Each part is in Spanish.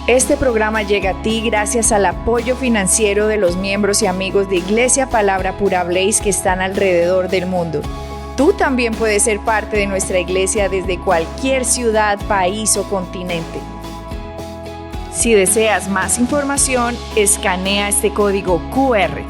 Este programa llega a ti gracias al apoyo financiero de los miembros y amigos de Iglesia Palabra Pura Blaze que están alrededor del mundo. Tú también puedes ser parte de nuestra iglesia desde cualquier ciudad, país o continente. Si deseas más información, escanea este código QR.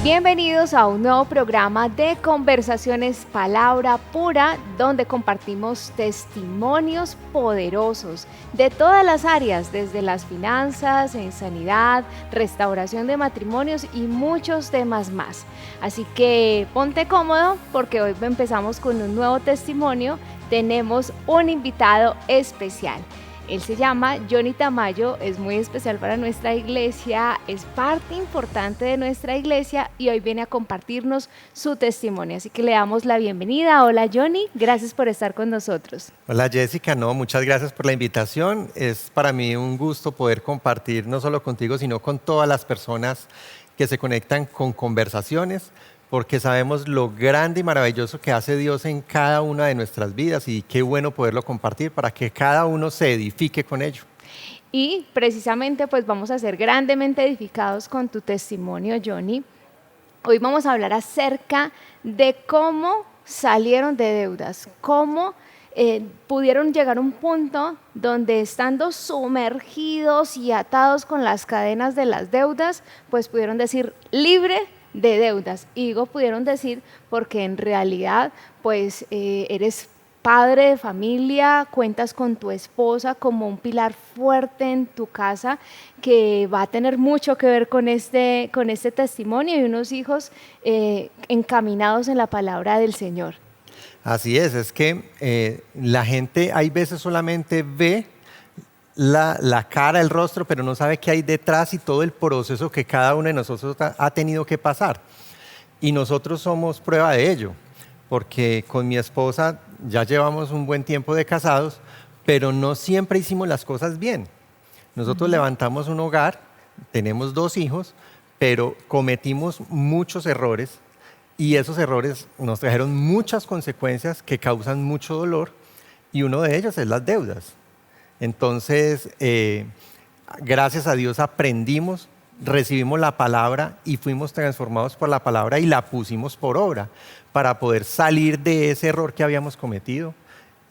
Bienvenidos a un nuevo programa de Conversaciones Palabra Pura, donde compartimos testimonios poderosos de todas las áreas, desde las finanzas, en sanidad, restauración de matrimonios y muchos temas más. Así que ponte cómodo porque hoy empezamos con un nuevo testimonio. Tenemos un invitado especial. Él se llama Johnny Tamayo, es muy especial para nuestra iglesia, es parte importante de nuestra iglesia y hoy viene a compartirnos su testimonio. Así que le damos la bienvenida. Hola Johnny, gracias por estar con nosotros. Hola Jessica, muchas gracias por la invitación. Es para mí un gusto poder compartir no solo contigo, sino con todas las personas que se conectan con Conversaciones, porque sabemos lo grande y maravilloso que hace Dios en cada una de nuestras vidas y qué bueno poderlo compartir para que cada uno se edifique con ello. Y precisamente pues vamos a ser grandemente edificados con tu testimonio, Johnny. Hoy vamos a hablar acerca de cómo salieron de deudas, cómo pudieron llegar a un punto donde estando sumergidos y atados con las cadenas de las deudas, pues pudieron decir libre de deudas. Y digo pudieron decir porque en realidad pues eres padre de familia, cuentas con tu esposa como un pilar fuerte en tu casa que va a tener mucho que ver con este testimonio y unos hijos encaminados en la palabra del Señor. Así es que la gente hay veces solamente ve la cara, el rostro, pero no sabe qué hay detrás y todo el proceso que cada uno de nosotros ha tenido que pasar. Y nosotros somos prueba de ello, porque con mi esposa ya llevamos un buen tiempo de casados, pero no siempre hicimos las cosas bien. Nosotros levantamos un hogar, tenemos 2 hijos, pero cometimos muchos errores y esos errores nos trajeron muchas consecuencias que causan mucho dolor y uno de ellos es las deudas. Entonces, gracias a Dios aprendimos, recibimos la palabra y fuimos transformados por la palabra y la pusimos por obra para poder salir de ese error que habíamos cometido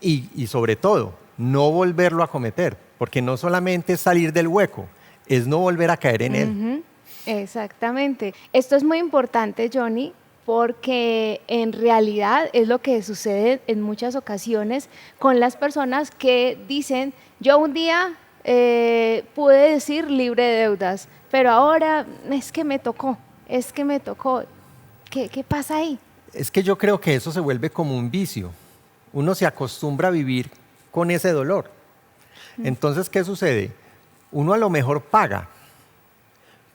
y sobre todo, no volverlo a cometer, porque no solamente es salir del hueco, es no volver a caer en él. Exactamente. Esto es muy importante, Johnny, porque en realidad es lo que sucede en muchas ocasiones con las personas que dicen, yo un día pude decir libre de deudas, pero ahora es que me tocó. ¿Qué pasa ahí? Es que yo creo que eso se vuelve como un vicio. Uno se acostumbra a vivir con ese dolor. Entonces, ¿qué sucede? Uno a lo mejor paga,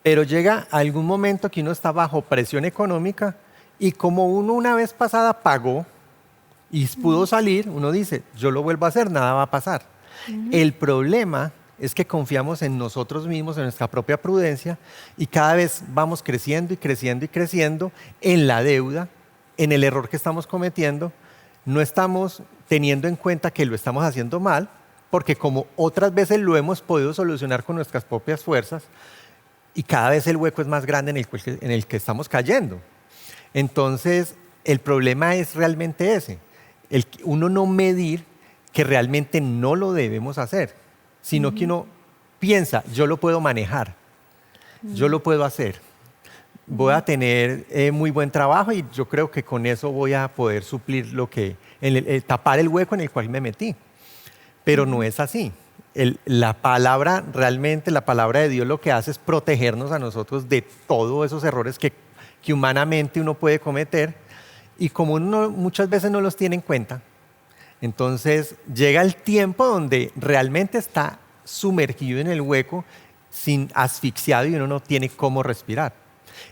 pero llega algún momento que uno está bajo presión económica y como uno una vez pasada pagó y pudo salir, uno dice, yo lo vuelvo a hacer, nada va a pasar. El problema es que confiamos en nosotros mismos, en nuestra propia prudencia y cada vez vamos creciendo y creciendo y creciendo en la deuda, en el error que estamos cometiendo. No estamos teniendo en cuenta que lo estamos haciendo mal, porque como otras veces lo hemos podido solucionar con nuestras propias fuerzas y cada vez el hueco es más grande en el que estamos cayendo. Entonces, el problema es realmente ese, uno no medir que realmente no lo debemos hacer, sino que uno piensa, yo lo puedo manejar, yo lo puedo hacer, voy a tener muy buen trabajo y yo creo que con eso voy a poder suplir tapar el hueco en el cual me metí. Pero no es así. La palabra de Dios lo que hace es protegernos a nosotros de todos esos errores que humanamente uno puede cometer y como uno muchas veces no los tiene en cuenta, entonces llega el tiempo donde realmente está sumergido en el hueco, asfixiado y uno no tiene cómo respirar.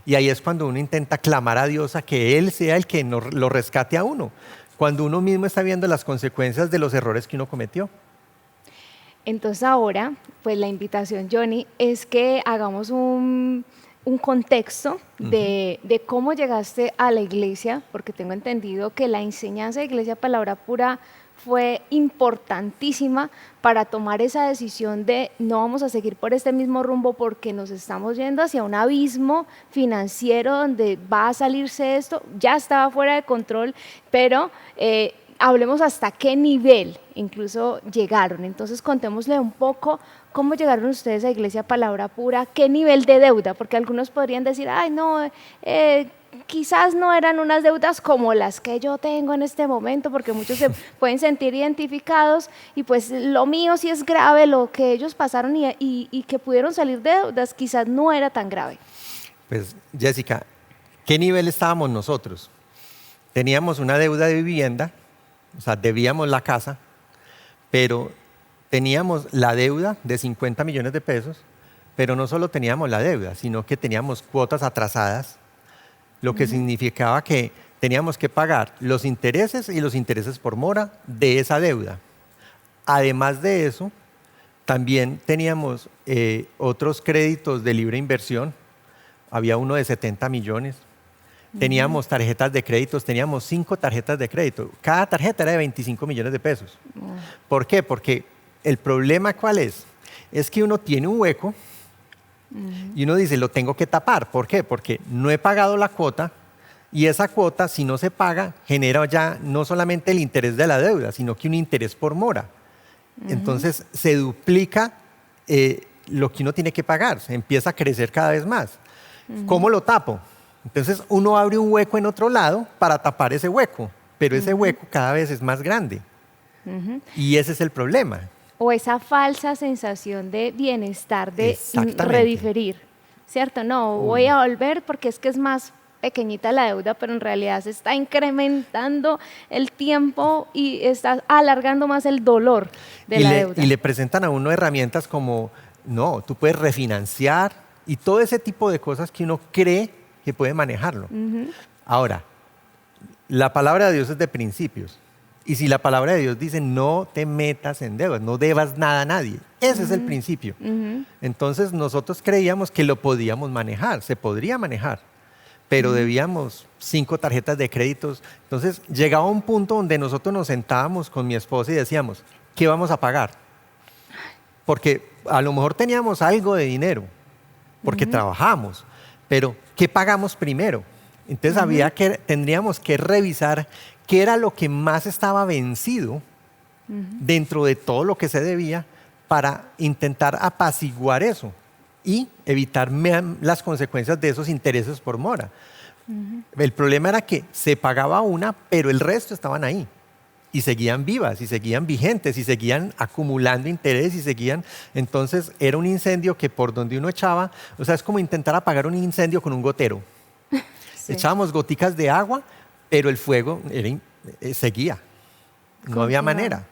Y ahí es cuando uno intenta clamar a Dios a que Él sea el que lo rescate a uno. cuando uno mismo está viendo las consecuencias de los errores que uno cometió. Entonces ahora, pues la invitación, Johnny, es que hagamos un contexto de cómo llegaste a la iglesia, porque tengo entendido que la enseñanza de Iglesia Palabra Pura fue importantísima para tomar esa decisión de no vamos a seguir por este mismo rumbo porque nos estamos yendo hacia un abismo financiero donde va a salirse esto, ya estaba fuera de control, pero hablemos hasta qué nivel incluso llegaron. Entonces contémosle un poco cómo llegaron ustedes a Iglesia Palabra Pura, qué nivel de deuda, porque algunos podrían decir, ay no, quizás no eran unas deudas como las que yo tengo en este momento, porque muchos se pueden sentir identificados y pues lo mío sí es grave, lo que ellos pasaron y que pudieron salir de deudas quizás no era tan grave. Pues Jessica, ¿qué nivel estábamos nosotros? Teníamos una deuda de vivienda, o sea, debíamos la casa, pero teníamos la deuda de 50 millones de pesos, pero no solo teníamos la deuda, sino que teníamos cuotas atrasadas, lo que significaba que teníamos que pagar los intereses y los intereses por mora de esa deuda. Además de eso, también teníamos otros créditos de libre inversión, había uno de 70 millones. Teníamos tarjetas de créditos, teníamos 5 tarjetas de crédito. Cada tarjeta era de 25 millones de pesos. ¿Por qué? Porque el problema, ¿cuál es? Es que uno tiene un hueco y uno dice, lo tengo que tapar. ¿Por qué? Porque no he pagado la cuota y esa cuota, si no se paga, genera ya no solamente el interés de la deuda, sino que un interés por mora. Entonces, se duplica lo que uno tiene que pagar, se empieza a crecer cada vez más. ¿Cómo lo tapo? Entonces uno abre un hueco en otro lado para tapar ese hueco, pero ese hueco cada vez es más grande. Y ese es el problema. O esa falsa sensación de bienestar, de rediferir, ¿cierto? No, voy a volver porque es que es más pequeñita la deuda, pero en realidad se está incrementando el tiempo y está alargando más el dolor de la deuda. Y le presentan a uno herramientas como, no, tú puedes refinanciar y todo ese tipo de cosas que uno cree que puede manejarlo. Ahora, la palabra de Dios es de principios. Y si la palabra de Dios dice no te metas en deudas, no debas nada a nadie, ese es el principio. Entonces nosotros creíamos que lo podíamos manejar, se podría manejar, pero debíamos 5 tarjetas de créditos. Entonces llegaba un punto donde nosotros nos sentábamos con mi esposa y decíamos, ¿qué vamos a pagar? Porque a lo mejor teníamos algo de dinero, porque trabajamos, pero ¿qué pagamos primero? Entonces tendríamos que revisar qué era lo que más estaba vencido dentro de todo lo que se debía para intentar apaciguar eso y evitar las consecuencias de esos intereses por mora. El problema era que se pagaba una, pero el resto estaban ahí. Y seguían vivas, y seguían vigentes, y seguían acumulando interés, y seguían... Entonces era un incendio que por donde uno echaba, o sea, es como intentar apagar un incendio con un gotero. Sí. Echábamos goticas de agua, pero el fuego seguía. No había manera.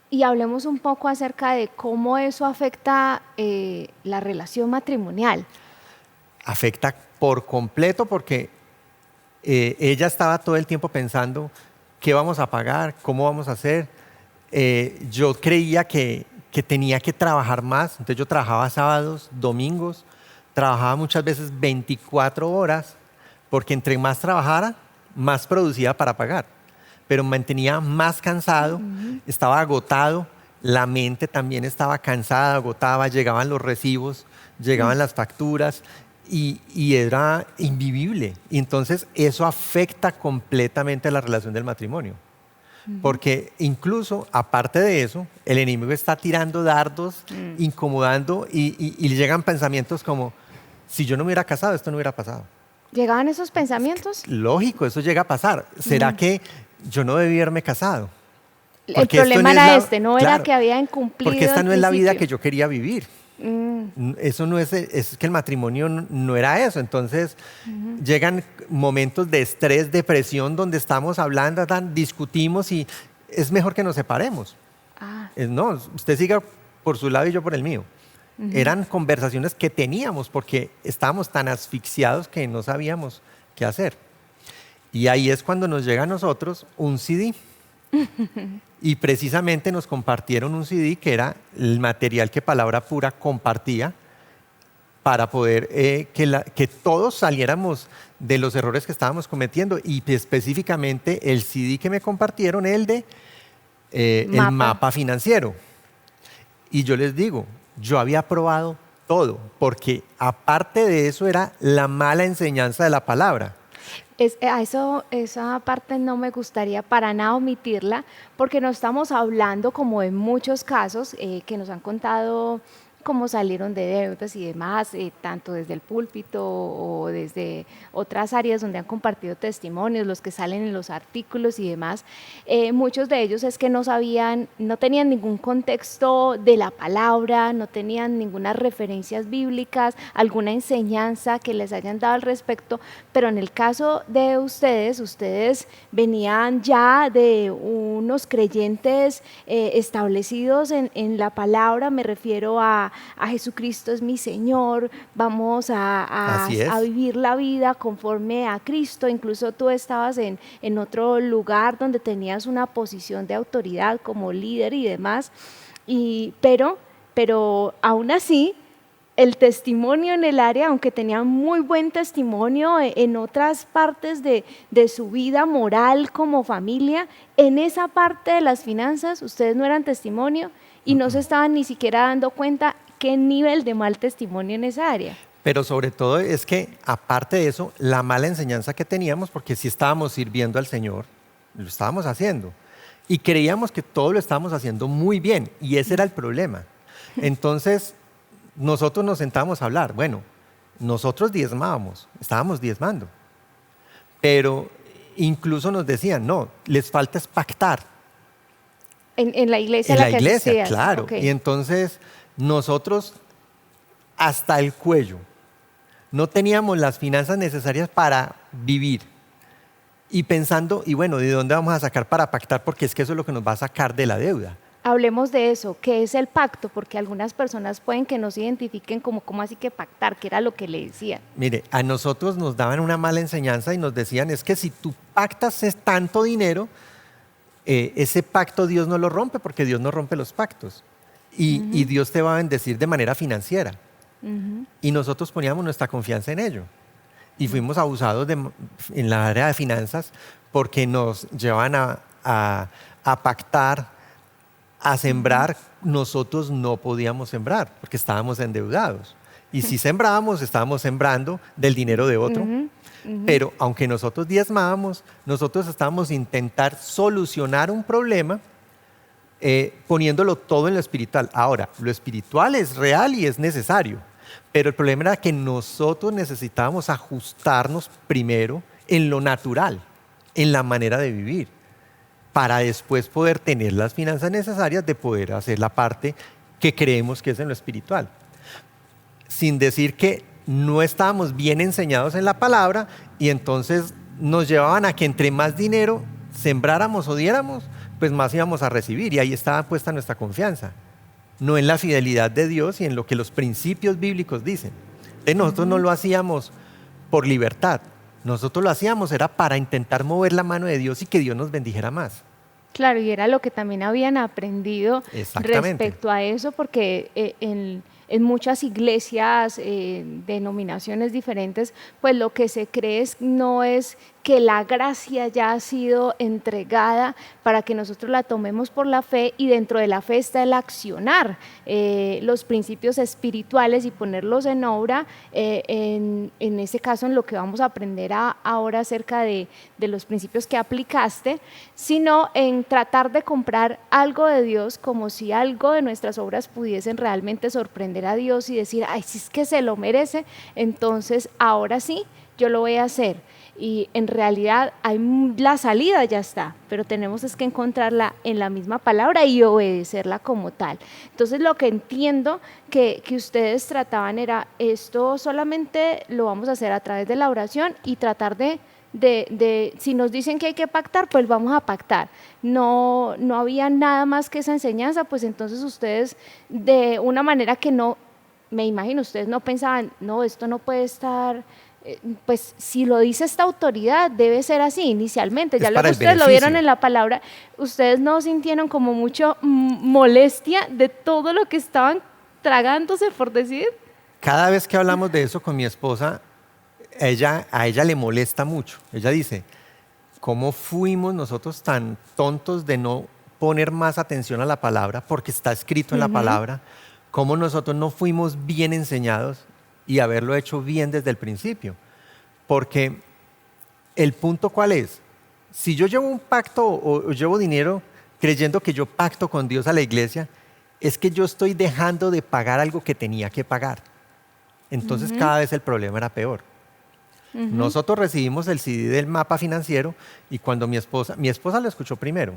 Y hablemos un poco acerca de cómo eso afecta la relación matrimonial. Afecta por completo porque ella estaba todo el tiempo pensando... ¿Qué vamos a pagar? ¿Cómo vamos a hacer? Yo creía que tenía que trabajar más, entonces yo trabajaba sábados, domingos, trabajaba muchas veces 24 horas, porque entre más trabajara, más producía para pagar. Pero me mantenía más cansado, estaba agotado, la mente también estaba cansada, agotada, llegaban los recibos, llegaban las facturas, y era invivible. Y entonces eso afecta completamente la relación del matrimonio. Porque incluso, aparte de eso, el enemigo está tirando dardos, incomodando y le llegan pensamientos como, si yo no me hubiera casado, esto no hubiera pasado. ¿Llegaban esos pensamientos? Lógico, eso llega a pasar. ¿Será que yo no debí haberme casado? Porque el problema era no era que había incumplido. Porque esta no es la vida que yo quería vivir. Eso no es que el matrimonio no era eso. Entonces llegan momentos de estrés, depresión, donde estamos hablando, discutimos y es mejor que nos separemos. No, usted siga por su lado y yo por el mío. Eran conversaciones que teníamos porque estábamos tan asfixiados que no sabíamos qué hacer. Y ahí es cuando nos llega a nosotros un CD. Y precisamente nos compartieron un CD que era el material que Palabra Pura compartía para poder que todos saliéramos de los errores que estábamos cometiendo. Y específicamente el CD que me compartieron, el de el mapa financiero. Y yo les digo, yo había probado todo, porque aparte de eso era la mala enseñanza de la palabra. Esa parte no me gustaría para nada omitirla, porque no estamos hablando, como en muchos casos que nos han contado cómo salieron de deudas y demás, tanto desde el púlpito o desde otras áreas donde han compartido testimonios, los que salen en los artículos y demás. Muchos de ellos es que no tenían ningún contexto de la palabra, no tenían ninguna referencias bíblicas, alguna enseñanza que les hayan dado al respecto, pero en el caso de ustedes venían ya de unos creyentes establecidos en la palabra. Me refiero a Jesucristo es mi Señor, vamos a vivir la vida conforme a Cristo. Incluso tú estabas en otro lugar donde tenías una posición de autoridad como líder y demás, pero aún así el testimonio en el área, aunque tenían muy buen testimonio en otras partes de su vida moral como familia, en esa parte de las finanzas ustedes no eran testimonio y no se estaban ni siquiera dando cuenta qué nivel de mal testimonio en esa área. Pero sobre todo es que, aparte de eso, la mala enseñanza que teníamos, porque sí estábamos sirviendo al Señor, lo estábamos haciendo, y creíamos que todo lo estábamos haciendo muy bien, y ese era el problema. Entonces, nosotros nos sentábamos a hablar. Bueno, nosotros estábamos diezmando, pero incluso nos decían, no, les falta es pactar. En la iglesia en a la que iglesia, asistías. claro. Okay. Y entonces nosotros hasta el cuello no teníamos las finanzas necesarias para vivir. Y pensando, y bueno, ¿de dónde vamos a sacar para pactar? Porque es que eso es lo que nos va a sacar de la deuda. Hablemos de eso, ¿qué es el pacto? Porque algunas personas pueden que nos identifiquen como ¿cómo así que pactar? ¿Qué era lo que le decían? Mire, a nosotros nos daban una mala enseñanza y nos decían, es que si tú pactas tanto dinero, ese pacto Dios no lo rompe, porque Dios no rompe los pactos. Y Dios te va a bendecir de manera financiera. Y nosotros poníamos nuestra confianza en ello. Y fuimos abusados en la área de finanzas porque nos llevan a pactar, a sembrar. Nosotros no podíamos sembrar porque estábamos endeudados. Y si sembrábamos, estábamos sembrando del dinero de otro. Pero aunque nosotros diezmábamos, nosotros estábamos intentar solucionar un problema poniéndolo todo en lo espiritual. Ahora, lo espiritual es real y es necesario, pero el problema era que nosotros necesitábamos ajustarnos primero en lo natural, en la manera de vivir, para después poder tener las finanzas necesarias de poder hacer la parte que creemos que es en lo espiritual. Sin decir que no estábamos bien enseñados en la palabra y entonces nos llevaban a que entre más dinero sembráramos o diéramos, pues más íbamos a recibir, y ahí estaba puesta nuestra confianza, no en la fidelidad de Dios y en lo que los principios bíblicos dicen. Entonces nosotros no lo hacíamos por libertad, nosotros lo hacíamos era para intentar mover la mano de Dios y que Dios nos bendijera más. Claro, y era lo que también habían aprendido respecto a eso, porque en muchas iglesias, denominaciones diferentes, pues lo que se cree no es que la gracia ya ha sido entregada para que nosotros la tomemos por la fe, y dentro de la fe está el accionar los principios espirituales y ponerlos en obra, en ese caso en lo que vamos a aprender ahora acerca de los principios que aplicaste, sino en tratar de comprar algo de Dios como si algo de nuestras obras pudiesen realmente sorprender a Dios y decir, ay, si es que se lo merece, entonces ahora sí, yo lo voy a hacer. Y en realidad la salida ya está, pero tenemos es que encontrarla en la misma palabra y obedecerla como tal. Entonces lo que entiendo que ustedes trataban era, esto solamente lo vamos a hacer a través de la oración y tratar de si nos dicen que hay que pactar, pues vamos a pactar. No había nada más que esa enseñanza, pues entonces ustedes de una manera que no, me imagino, ustedes no pensaban, no, esto no puede estar pues si lo dice esta autoridad, debe ser así inicialmente. Ya Es luego para el ustedes lo vieron beneficio. en la palabra, ustedes no sintieron como mucho molestia de todo lo que estaban tragándose, por decir. Cada vez que hablamos de eso con mi esposa, a ella le molesta mucho. Ella dice, ¿cómo fuimos nosotros tan tontos de no poner más atención a la palabra? Porque está escrito en la palabra. ¿Cómo nosotros no fuimos bien enseñados y haberlo hecho bien desde el principio? Porque el punto ¿cuál es? Si yo llevo un pacto o llevo dinero creyendo que yo pacto con Dios a la iglesia, es que yo estoy dejando de pagar algo que tenía que pagar. Entonces cada vez el problema era peor. Nosotros recibimos el CD del mapa financiero y cuando mi esposa lo escuchó primero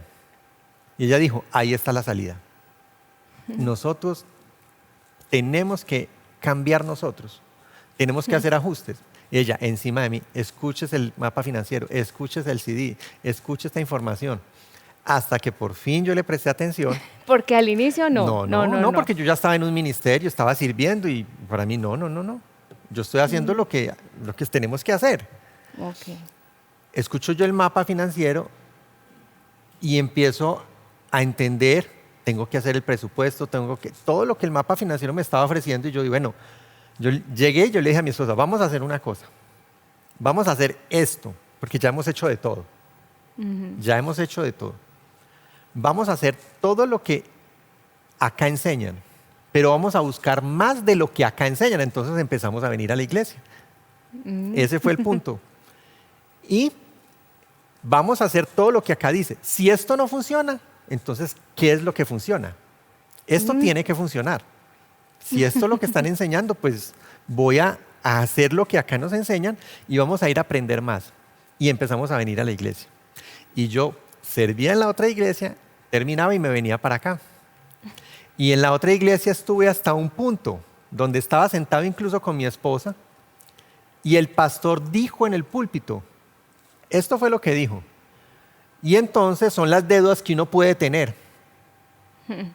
y ella dijo, ahí está la salida. Nosotros tenemos que cambiar nosotros, tenemos que hacer ajustes. Y ella encima de mí, escuches el mapa financiero, escuches el CD, escuche esta información. Hasta que por fin yo le presté atención. Porque al inicio No, porque yo ya estaba en un ministerio, estaba sirviendo y para mí no. Yo estoy haciendo lo que tenemos que hacer. Ok. Escucho yo el mapa financiero y empiezo a entender, tengo que hacer el presupuesto, todo lo que el mapa financiero me estaba ofreciendo y yo digo, bueno, yo llegué y yo le dije a mi esposa, vamos a hacer una cosa, vamos a hacer esto, porque ya hemos hecho de todo. Ya hemos hecho de todo. Vamos a hacer todo lo que acá enseñan, pero vamos a buscar más de lo que acá enseñan. Entonces empezamos a venir a la iglesia. Ese fue el punto. Y vamos a hacer todo lo que acá dice. Si esto no funciona, entonces, ¿qué es lo que funciona? Esto tiene que funcionar. Si esto es lo que están enseñando, pues voy a hacer lo que acá nos enseñan y vamos a ir a aprender más. Y empezamos a venir a la iglesia. Y yo servía en la otra iglesia, terminaba y me venía para acá. Y en la otra iglesia estuve hasta un punto donde estaba sentado incluso con mi esposa y el pastor dijo en el púlpito, esto fue lo que dijo, y entonces son las deudas que uno puede tener.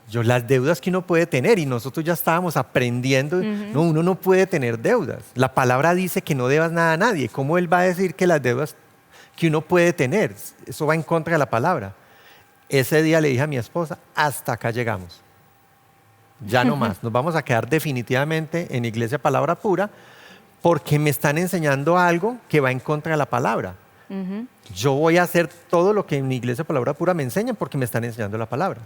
Yo, las deudas que uno puede tener, y nosotros ya estábamos aprendiendo, no, uno no puede tener deudas. La palabra dice que no debas nada a nadie. ¿Cómo él va a decir que las deudas que uno puede tener? Eso va en contra de la palabra. Ese día le dije a mi esposa, hasta acá llegamos. Ya no más, nos vamos a quedar definitivamente en Iglesia Palabra Pura porque me están enseñando algo que va en contra de la palabra. Yo voy a hacer todo lo que en Iglesia Palabra Pura me enseñan porque me están enseñando la palabra.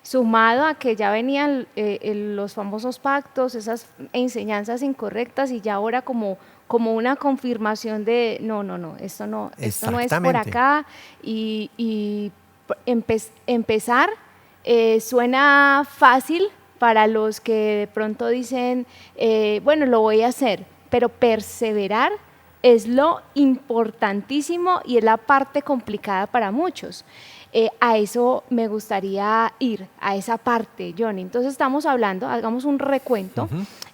Sumado a que ya venían los famosos pactos, esas enseñanzas incorrectas y ya ahora como una confirmación de no, esto no es por acá y empezar suena fácil para los que de pronto dicen, bueno, lo voy a hacer, pero perseverar es lo importantísimo y es la parte complicada para muchos. A eso me gustaría ir, a esa parte, Johnny. Entonces estamos hablando, hagamos un recuento,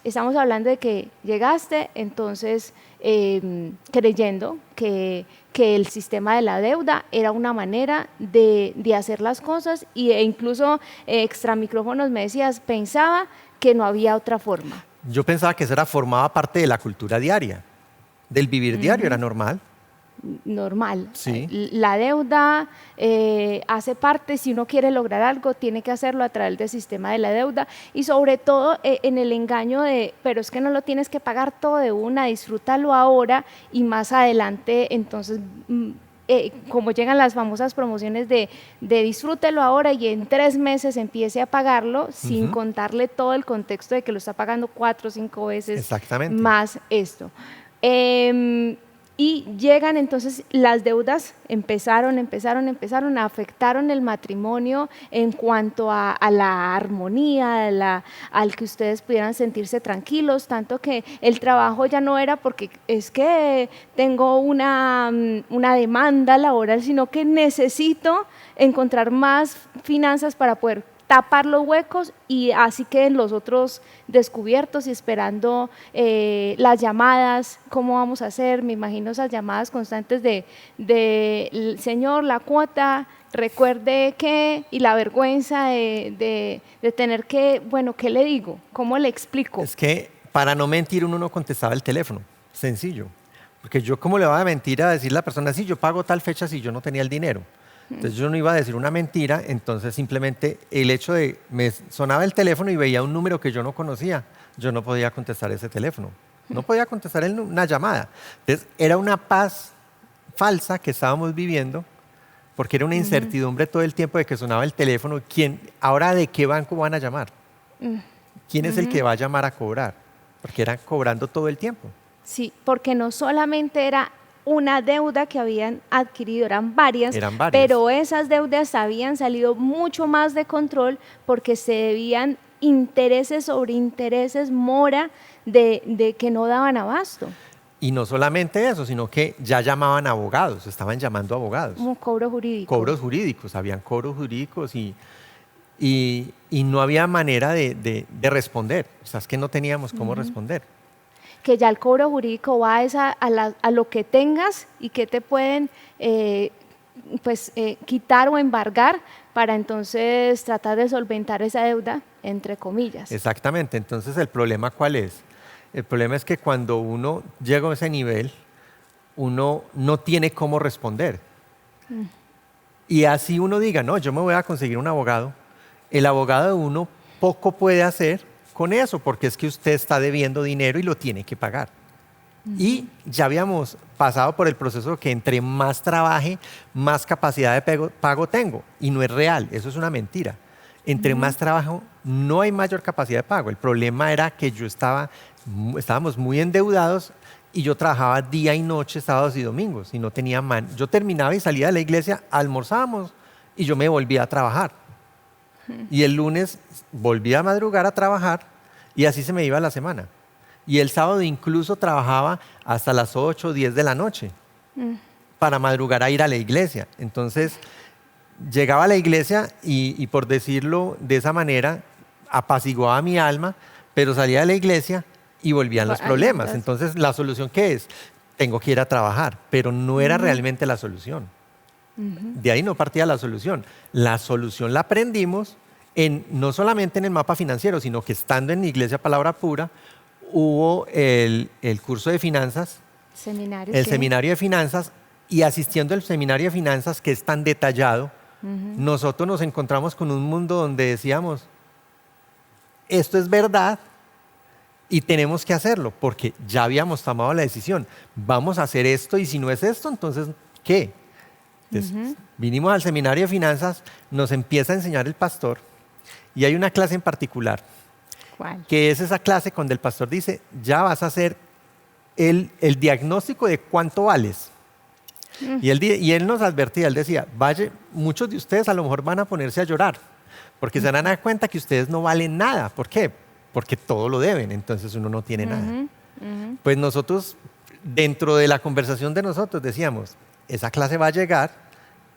estamos hablando de que llegaste, entonces creyendo que el sistema de la deuda era una manera de hacer las cosas e incluso extra micrófonos me decías, pensaba que no había otra forma. Yo pensaba que eso formaba parte de la cultura diaria, del vivir diario, era normal. Normal. Sí. La deuda hace parte, si uno quiere lograr algo, tiene que hacerlo a través del sistema de la deuda y sobre todo en el engaño de, pero es que no lo tienes que pagar todo de una, disfrútalo ahora y más adelante, entonces, como llegan las famosas promociones de disfrútelo ahora y en 3 meses empiece a pagarlo sin contarle todo el contexto de que lo está pagando 4 o 5 veces más esto. Y llegan entonces las deudas, empezaron, afectaron el matrimonio en cuanto a la armonía, al que ustedes pudieran sentirse tranquilos, tanto que el trabajo ya no era porque es que tengo una demanda laboral, sino que necesito encontrar más finanzas para poder tapar los huecos y así queden los otros descubiertos y esperando las llamadas, cómo vamos a hacer, me imagino esas llamadas constantes de señor, la cuota, recuerde que, y la vergüenza de tener que, bueno, ¿qué le digo? ¿Cómo le explico? Es que para no mentir uno no contestaba el teléfono. Sencillo. Porque yo, ¿cómo le voy a mentir a decirle a la persona, sí, yo pago tal fecha si yo no tenía el dinero? Entonces yo no iba a decir una mentira, entonces simplemente el hecho de, me sonaba el teléfono y veía un número que yo no conocía, yo no podía contestar ese teléfono, no podía contestar una llamada. Entonces era una paz falsa que estábamos viviendo, porque era una incertidumbre todo el tiempo de que sonaba el teléfono. ¿Ahora de qué banco van a llamar? ¿Quién es el que va a llamar a cobrar? Porque eran cobrando todo el tiempo. Sí, porque no solamente era una deuda que habían adquirido, eran varias, pero esas deudas habían salido mucho más de control porque se debían intereses sobre intereses, mora de que no daban abasto. Y no solamente eso, sino que ya llamaban abogados, estaban llamando abogados. Como cobro jurídico. Cobros jurídicos, habían cobros jurídicos y no había manera de responder. O sea, es que no teníamos cómo responder. Que ya el cobro jurídico va a lo que tengas y que te pueden quitar o embargar para entonces tratar de solventar esa deuda, entre comillas. Exactamente. Entonces, ¿el problema cuál es? El problema es que cuando uno llega a ese nivel, uno no tiene cómo responder. Y así uno diga, no, yo me voy a conseguir un abogado. El abogado de uno poco puede hacer con eso, porque es que usted está debiendo dinero y lo tiene que pagar. Y ya habíamos pasado por el proceso que entre más trabaje, más capacidad de pago tengo. Y no es real, eso es una mentira. Entre más trabajo, no hay mayor capacidad de pago. El problema era que estábamos muy endeudados y yo trabajaba día y noche, sábados y domingos, y no tenía yo terminaba y salía de la iglesia, almorzábamos y yo me volvía a trabajar. Y el lunes volvía a madrugar a trabajar y así se me iba la semana. Y el sábado incluso trabajaba hasta las 8 o 10 de la noche para madrugar a ir a la iglesia. Entonces llegaba a la iglesia y por decirlo de esa manera, apaciguaba mi alma, pero salía de la iglesia y volvían los problemas. Entonces, ¿la solución qué es? Tengo que ir a trabajar, pero no era realmente la solución. De ahí no partía la solución. La solución la aprendimos no solamente en el mapa financiero, sino que estando en Iglesia Palabra Pura, hubo el curso de finanzas, seminario de finanzas, y asistiendo al seminario de finanzas que es tan detallado, nosotros nos encontramos con un mundo donde decíamos, esto es verdad y tenemos que hacerlo, porque ya habíamos tomado la decisión, vamos a hacer esto y si no es esto, entonces, ¿qué? Entonces, vinimos al seminario de finanzas, nos empieza a enseñar el pastor y hay una clase en particular. ¿Cuál? Que es esa clase cuando el pastor dice, ya vas a hacer el diagnóstico de cuánto vales. Y él nos advertía, él decía, muchos de ustedes a lo mejor van a ponerse a llorar, porque se van a dar cuenta que ustedes no valen nada. ¿Por qué? Porque todo lo deben, entonces uno no tiene nada. Pues nosotros, dentro de la conversación de nosotros, decíamos, esa clase va a llegar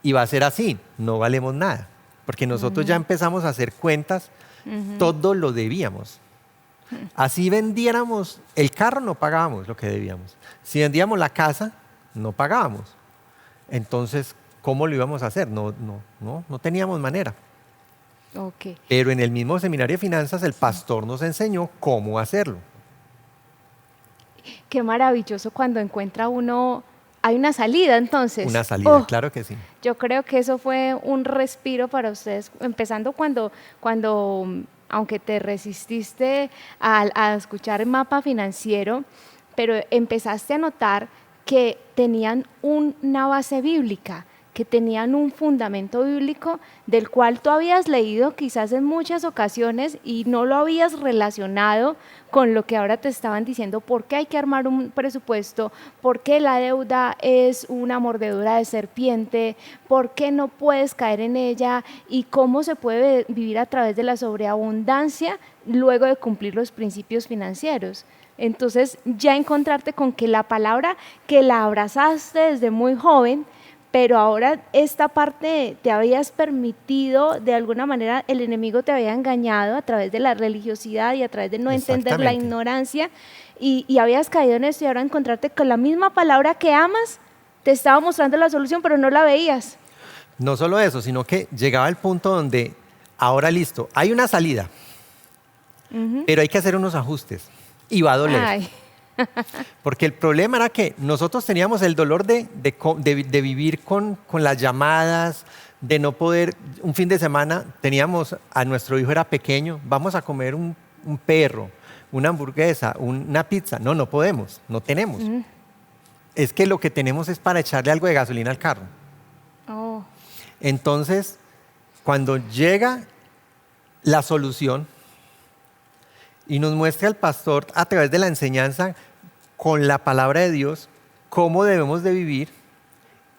y va a ser así, no valemos nada, porque nosotros ya empezamos a hacer cuentas, todo lo debíamos. Así vendiéramos el carro, no pagábamos lo que debíamos. Si vendíamos la casa, no pagábamos. Entonces, ¿cómo lo íbamos a hacer? No teníamos manera. Okay. Pero en el mismo seminario de finanzas, el pastor nos enseñó cómo hacerlo. Qué maravilloso cuando encuentra uno. Hay una salida, entonces. Una salida, claro que sí. Yo creo que eso fue un respiro para ustedes, empezando cuando aunque te resististe a escuchar el mapa financiero, pero empezaste a notar que tenían una base bíblica, que tenían un fundamento bíblico del cual tú habías leído quizás en muchas ocasiones y no lo habías relacionado con lo que ahora te estaban diciendo, por qué hay que armar un presupuesto, por qué la deuda es una mordedura de serpiente, por qué no puedes caer en ella y cómo se puede vivir a través de la sobreabundancia luego de cumplir los principios financieros. Entonces ya encontrarte con que la palabra que la abrazaste desde muy joven, pero ahora esta parte te habías permitido, de alguna manera el enemigo te había engañado a través de la religiosidad y a través de no entender la ignorancia y habías caído en esto y ahora encontrarte con la misma palabra que amas, te estaba mostrando la solución pero no la veías. No solo eso, sino que llegaba el punto donde, ahora listo, hay una salida, pero hay que hacer unos ajustes y va a doler. Ay. Porque el problema era que nosotros teníamos el dolor de vivir con las llamadas, de no poder, un fin de semana teníamos, a nuestro hijo era pequeño, vamos a comer un perro, una hamburguesa, una pizza. No, no podemos, no tenemos. Es que lo que tenemos es para echarle algo de gasolina al carro. Oh. Entonces, cuando llega la solución y nos muestra el pastor a través de la enseñanza con la palabra de Dios cómo debemos de vivir,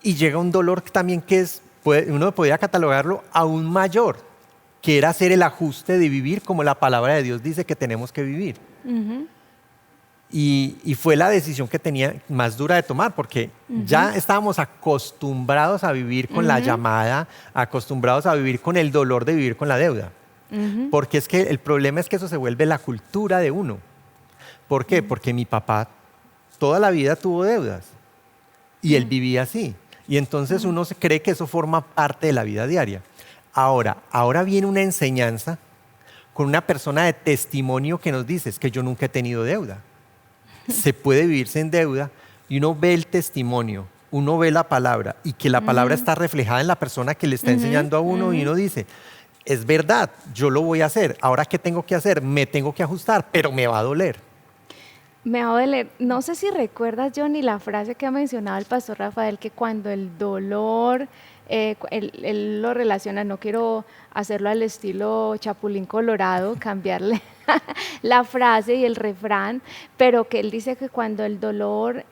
y llega un dolor también que uno podría catalogarlo aún mayor, que era hacer el ajuste de vivir como la palabra de Dios dice que tenemos que vivir. Y fue la decisión que tenía más dura de tomar, porque ya estábamos acostumbrados a vivir con la llamada, acostumbrados a vivir con el dolor de vivir con la deuda. Porque es que el problema es que eso se vuelve la cultura de uno. ¿Por qué? Porque mi papá toda la vida tuvo deudas y él vivía así. Y entonces uno se cree que eso forma parte de la vida diaria. Ahora viene una enseñanza con una persona de testimonio que nos dice, es que yo nunca he tenido deuda. Se puede vivir sin deuda, y uno ve el testimonio, uno ve la palabra, y que la palabra está reflejada en la persona que le está enseñando a uno, y uno dice, es verdad, yo lo voy a hacer. Ahora, ¿qué tengo que hacer? Me tengo que ajustar, pero me va a doler. Me va a doler. No sé si recuerdas, Johnny, la frase que ha mencionado el pastor Rafael, que cuando el dolor, él lo relaciona, no quiero hacerlo al estilo Chapulín Colorado, cambiarle la frase y el refrán, pero que él dice que cuando el dolor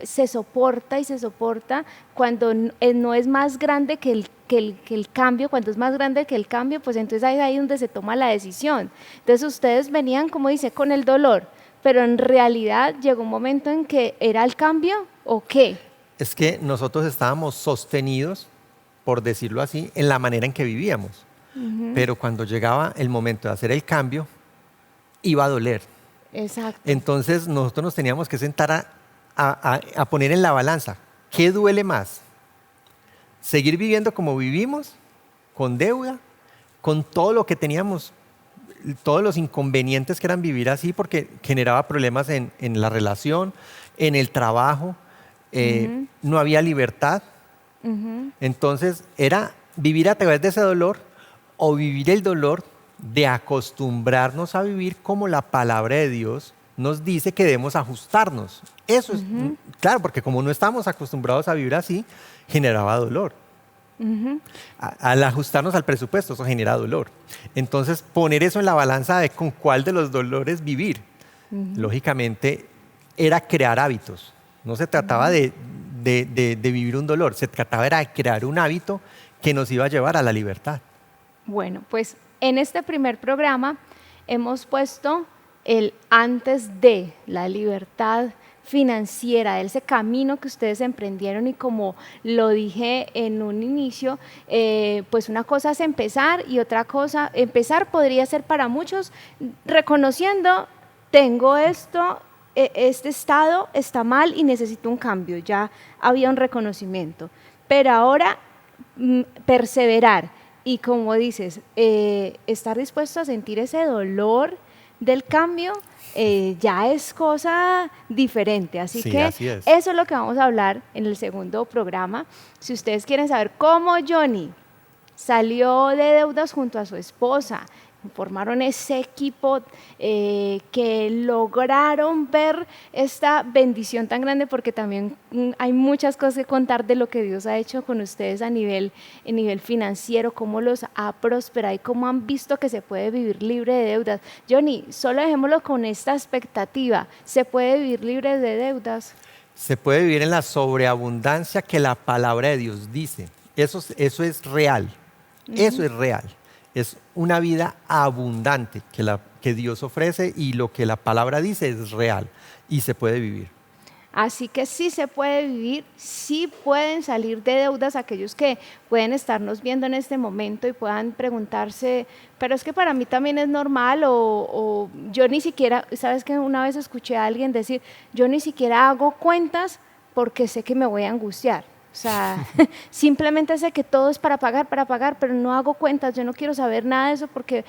se soporta y se soporta, cuando no es más grande que el cambio, cuando es más grande que el cambio, pues entonces ahí donde se toma la decisión. Entonces ustedes venían, como dice, con el dolor, pero en realidad llegó un momento en que era el cambio, ¿o qué? Es que nosotros estábamos sostenidos, por decirlo así, en la manera en que vivíamos. Pero cuando llegaba el momento de hacer el cambio, iba a doler. Exacto. Entonces nosotros nos teníamos que sentar a poner en la balanza, ¿qué duele más? ¿Seguir viviendo como vivimos, con deuda, con todo lo que teníamos, todos los inconvenientes que eran vivir así, porque generaba problemas en la relación, en el trabajo, no había libertad? Entonces era vivir a través de ese dolor, o vivir el dolor de acostumbrarnos a vivir como la palabra de Dios nos dice que debemos ajustarnos. Eso es, claro, porque como no estamos acostumbrados a vivir así, generaba dolor. Al ajustarnos al presupuesto, eso genera dolor. Entonces, poner eso en la balanza de con cuál de los dolores vivir, lógicamente, era crear hábitos. No se trataba de vivir un dolor, se trataba de crear un hábito que nos iba a llevar a la libertad. Bueno, pues en este primer programa hemos puesto el antes de la libertad financiera, ese camino que ustedes emprendieron, y como lo dije en un inicio, pues una cosa es empezar, y otra cosa, empezar podría ser para muchos reconociendo, tengo esto, este estado está mal y necesito un cambio, ya había un reconocimiento, pero ahora perseverar. Y como dices, estar dispuesto a sentir ese dolor del cambio ya es cosa diferente. Así Sí, que así es. eso es lo que vamos a hablar en el segundo programa. Si ustedes quieren saber cómo Johnny salió de deudas junto a su esposa, formaron ese equipo que lograron ver esta bendición tan grande, porque también hay muchas cosas que contar de lo que Dios ha hecho con ustedes a nivel financiero, cómo los ha prosperado y cómo han visto que se puede vivir libre de deudas. Johnny, solo dejémoslo con esta expectativa, ¿se puede vivir libre de deudas? Se puede vivir en la sobreabundancia que la palabra de Dios dice. Eso es real. Eso es real. Es una vida abundante que Dios ofrece, y lo que la palabra dice es real y se puede vivir. Así que sí se puede vivir, sí pueden salir de deudas aquellos que pueden estarnos viendo en este momento y puedan preguntarse, pero es que para mí también es normal, o yo ni siquiera, ¿sabes qué? Una vez escuché a alguien decir, yo ni siquiera hago cuentas porque sé que me voy a angustiar. O sea, simplemente sé que todo es para pagar, pero no hago cuentas, yo no quiero saber nada de eso porque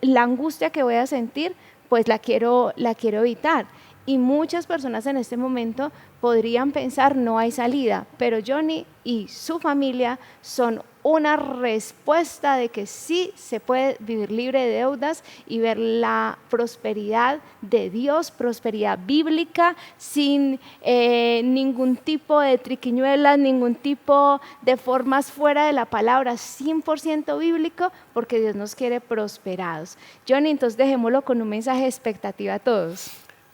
la angustia que voy a sentir, pues la quiero evitar. Y muchas personas en este momento podrían pensar no hay salida, pero Johnny y su familia son una respuesta de que sí se puede vivir libre de deudas y ver la prosperidad de Dios, prosperidad bíblica, sin ningún tipo de triquiñuelas, ningún tipo de formas fuera de la palabra, 100% bíblico, porque Dios nos quiere prosperados. Johnny, entonces dejémoslo con un mensaje de expectativa a todos.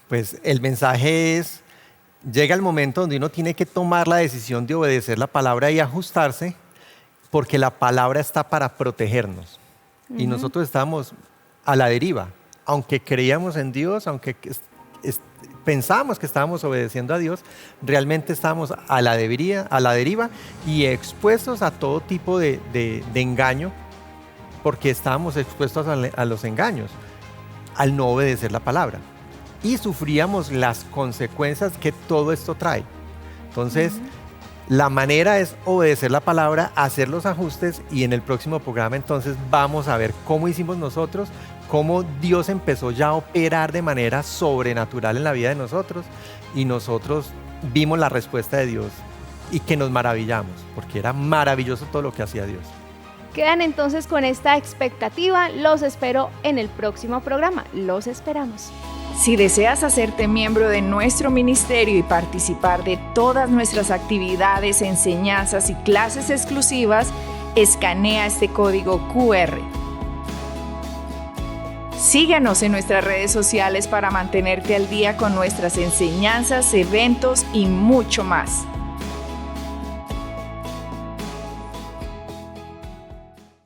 Pues el mensaje es, llega el momento donde uno tiene que tomar la decisión de obedecer la palabra y ajustarse, porque la palabra está para protegernos. Y nosotros estamos a la deriva. Aunque creíamos en Dios, aunque pensábamos que estábamos obedeciendo a Dios, realmente estábamos a la deriva y expuestos a todo tipo de engaño, porque estábamos expuestos a los engaños al no obedecer la palabra. Y sufríamos las consecuencias que todo esto trae. Entonces, la manera es obedecer la palabra, hacer los ajustes, y en el próximo programa entonces vamos a ver cómo hicimos nosotros, cómo Dios empezó ya a operar de manera sobrenatural en la vida de nosotros, y nosotros vimos la respuesta de Dios y que nos maravillamos, porque era maravilloso todo lo que hacía Dios. Quedan entonces con esta expectativa. Los espero en el próximo programa. Los esperamos. Si deseas hacerte miembro de nuestro ministerio y participar de todas nuestras actividades, enseñanzas y clases exclusivas, escanea este código QR. Síguenos en nuestras redes sociales para mantenerte al día con nuestras enseñanzas, eventos y mucho más.